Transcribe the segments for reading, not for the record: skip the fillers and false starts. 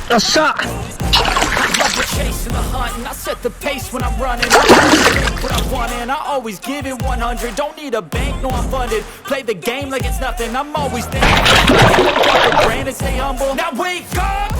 よっしゃ。 chasing the hunt and I set the pace when I'm running. I take what I want and I always give it 100. Don't need a bank, no I'm funded. Play the game like it's nothing. I'm always there. Granted, stay humble. Now wake up.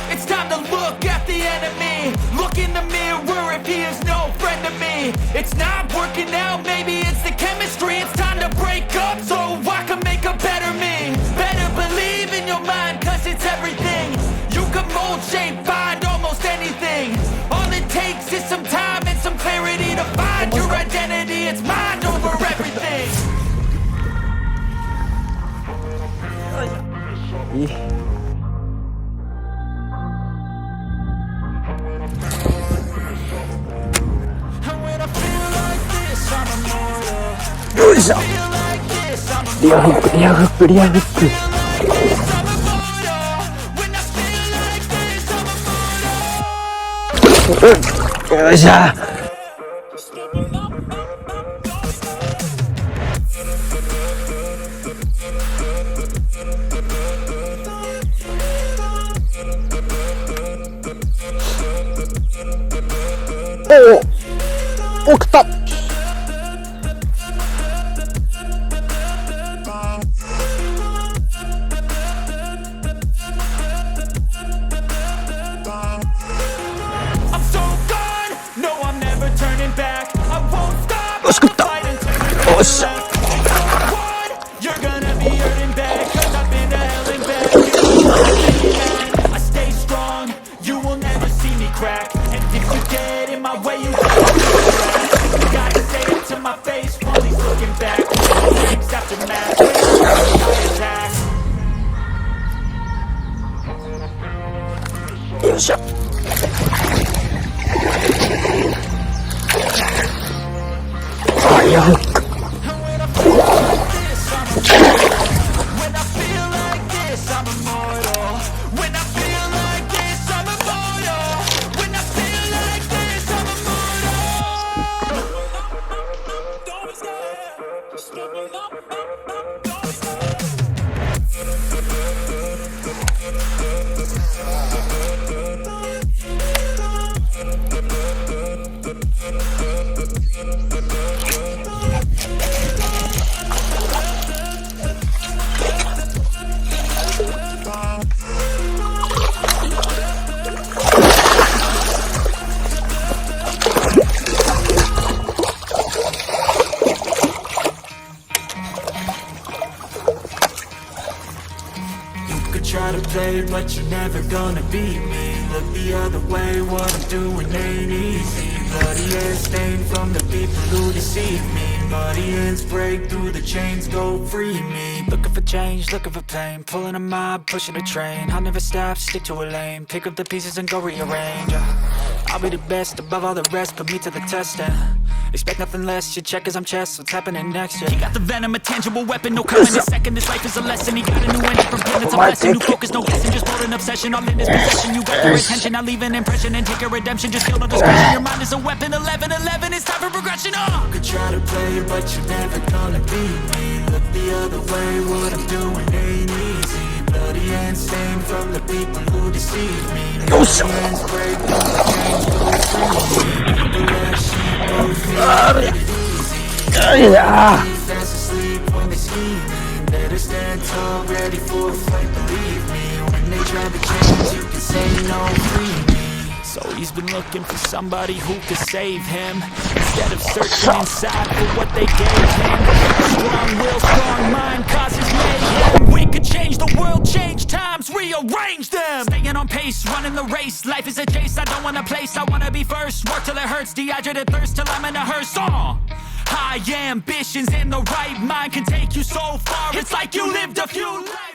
It's time to look at the enemy. Look in the mirror if he is no friend to me. It's not working out, maybe it's the chemistry. It's time to break up so I can make a better me. Better believe in your mind, cause it's everything. You can mold, shape, find almost anything. All it takes is some time and some clarity to find your identity. It's mind over everything. よいしょ。リアフック、リアフック、リアフック。よいしょ。おお、送った。よし、食った。よっしゃ。よっしゃ。いや、Try to play, but you're never gonna beat me. Look the other way, what I'm doing ain't easy. Bloody hair stained from the people who deceive me. Bloody hands break through the chains, go free me. Looking for change, looking for pain. Pulling a mob, pushing a train. I'll never stop, stick to a lane. Pick up the pieces and go rearrange. I'll be the best above all the rest, put me to the test and expect nothing less, your check is I'm chess, what's happening next, yeah. He got the venom, a tangible weapon, no coming a second, this life is a lesson. He got a new engine from pen, it's a blessing. New focus, no guessing, just hold an obsession. All in his possession, you got your attention. I'll leave an impression and take your redemption. Just feel no discretion, your mind is a weapon. 11-11, it's time for progression, You could try to play, but you're never gonna beat me. Look the other way, what I'm doing ain't easy. Bloody hands stained from the people who deceive me. Bloody hands break through the chains, go free me. The red sheep, both feet, it easy. Fast asleep when they scheming. Better stand tall, ready for a fight, believe me. When they try to change, you can say no, free me. So he's been looking for somebody who could save him, instead of searching inside for what they gave him. Strong will, strong mind causes mayhem. We could change the world, change times, rearrange them. Staying on pace, running the race. Life is a chase, I don't want a place, I wanna be first. Work till it hurts, dehydrated thirst till I'm in a hearse. High ambitions in the right mind can take you so far. It's like you lived a few lives.